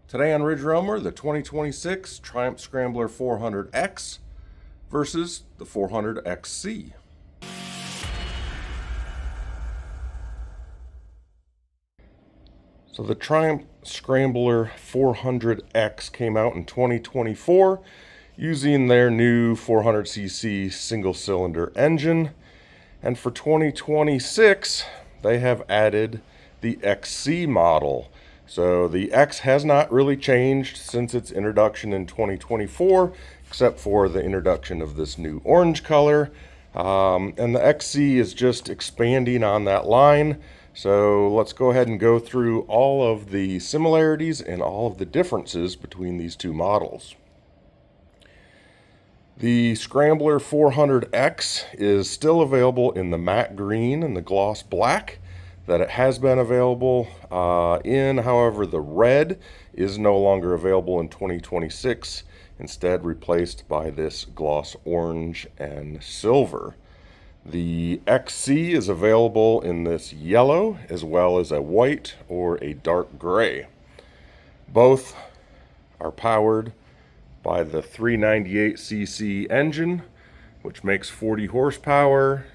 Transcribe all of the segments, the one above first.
Today on Ridge Roamer, the 2026 Triumph Scrambler 400X versus the 400XC. So the Triumph Scrambler 400X came out in 2024 using their new 400cc single-cylinder engine. And for 2026, they have added the XC model. So the X has not really changed since its introduction in 2024, except for the introduction of this new orange color. And the XC is just expanding on that line. So let's go ahead and go through all of the similarities and all of the differences between these two models. The Scrambler 400X is still available in the matte green and the gloss black that it has been available in. However, the red is no longer available in 2026, instead replaced by this gloss orange and silver. The XC is available in this yellow as well as a white or a dark gray. Both are powered by the 398cc engine, which makes 40 horsepower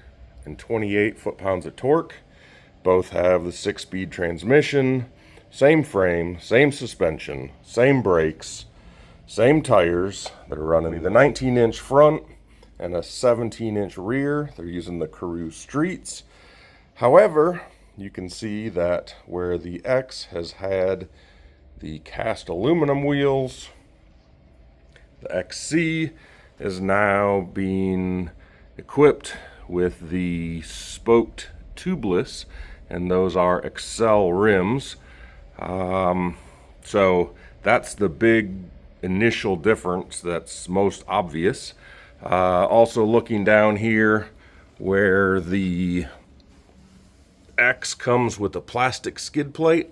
and 28 foot-pounds of torque. Both have the 6-speed transmission, same frame, same suspension, same brakes, same tires that are running the 19-inch front and a 17-inch rear. They're using the Carew Streets. However, you can see that where the X has had the cast aluminum wheels, the XC is now being equipped with the spoked tubeless, and those are Excel rims. So that's the big initial difference that's most obvious. Also looking down here where the X comes with a plastic skid plate,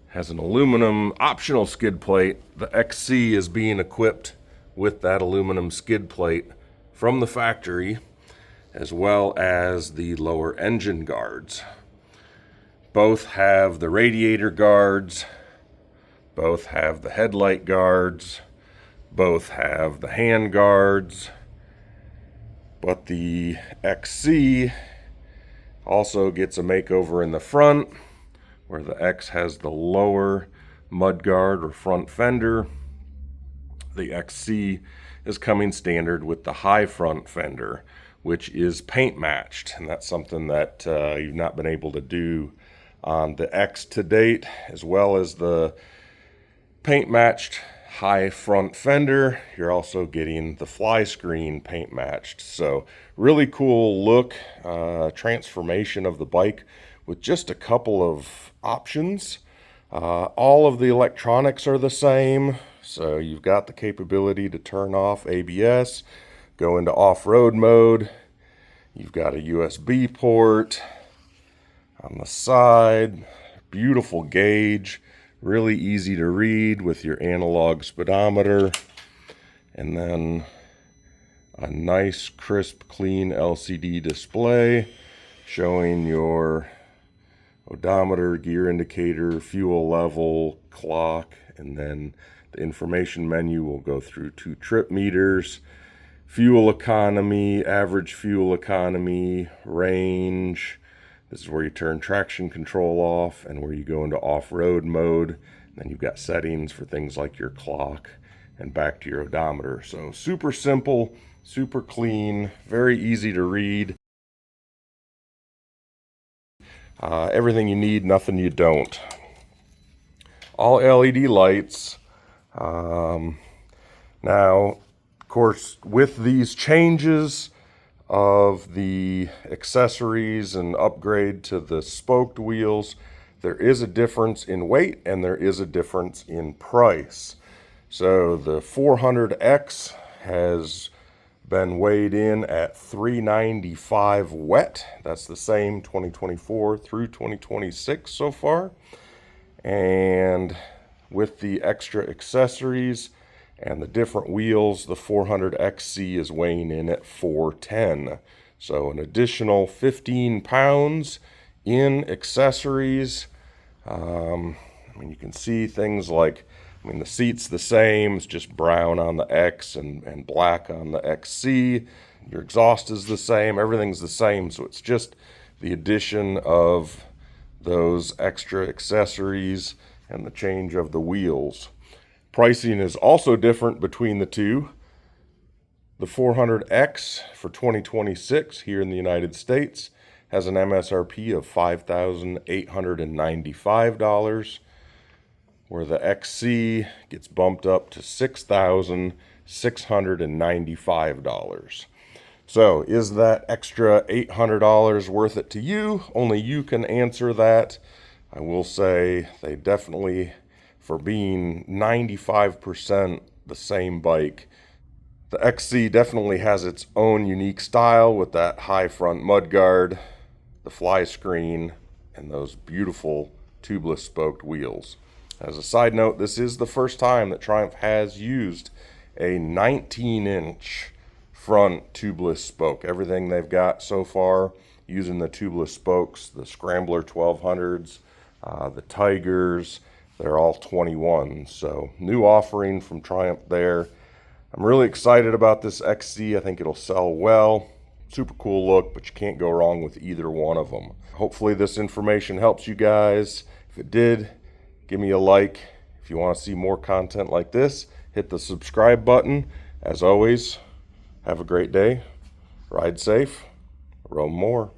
has an aluminum optional skid plate, the XC is being equipped with that aluminum skid plate from the factory, as well as the lower engine guards. Both have the radiator guards, both have the headlight guards, both have the hand guards, but the XC also gets a makeover in the front, where the X has the lower mud guard or front fender. The XC is coming standard with the high front fender, which is paint matched, and that's something that you've not been able to do on the X to date, as well as the paint matched high front fender. You're also getting the fly screen paint matched. So really cool look, transformation of the bike with just a couple of options. All of the electronics are the same. So you've got the capability to turn off ABS, go into off-road mode. You've got a USB port on the side, beautiful gauge, really easy to read with your analog speedometer, and then a nice, crisp, clean LCD display showing your odometer, gear indicator, fuel level, clock, and then the information menu will go through 2 trip meters, fuel economy, average fuel economy, range. This is where you turn traction control off and where you go into off-road mode. Then you've got settings for things like your clock and back to your odometer. So super simple, super clean, very easy to read. Everything you need, nothing you don't. All LED lights. Now, of course, with these changes of the accessories and upgrade to the spoked wheels, there is a difference in weight and there is a difference in price. So the 400X has been weighed in at $395 wet. That's the same 2024 through 2026 so far. And with the extra accessories and the different wheels, the 400XC is weighing in at 410. So an additional 15 pounds in accessories. Let mean, you can see things like, I mean, the seat's the same, it's just brown on the X and black on the XC. Your exhaust is the same, everything's the same, so it's just the addition of those extra accessories and the change of the wheels. Pricing is also different between the two. The 400X for 2026 here in the United States has an MSRP of $5,895, where the XC gets bumped up to $6,695. So is that extra $800 worth it to you? Only you can answer that. I will say they definitely, for being 95% the same bike, the XC definitely has its own unique style with that high front mudguard, the fly screen, and those beautiful tubeless spoked wheels. As a side note, this is the first time that Triumph has used a 19-inch front tubeless spoke. Everything they've got so far using the tubeless spokes, the Scrambler 1200s, the Tigers, they're all 21. So new offering from Triumph there. I'm really excited about this XC. I think it'll sell well. Super cool look, but you can't go wrong with either one of them. Hopefully this information helps you guys. If it did, give me a like. If you want to see more content like this, hit the subscribe button. As always, have a great day. Ride safe. Roam more.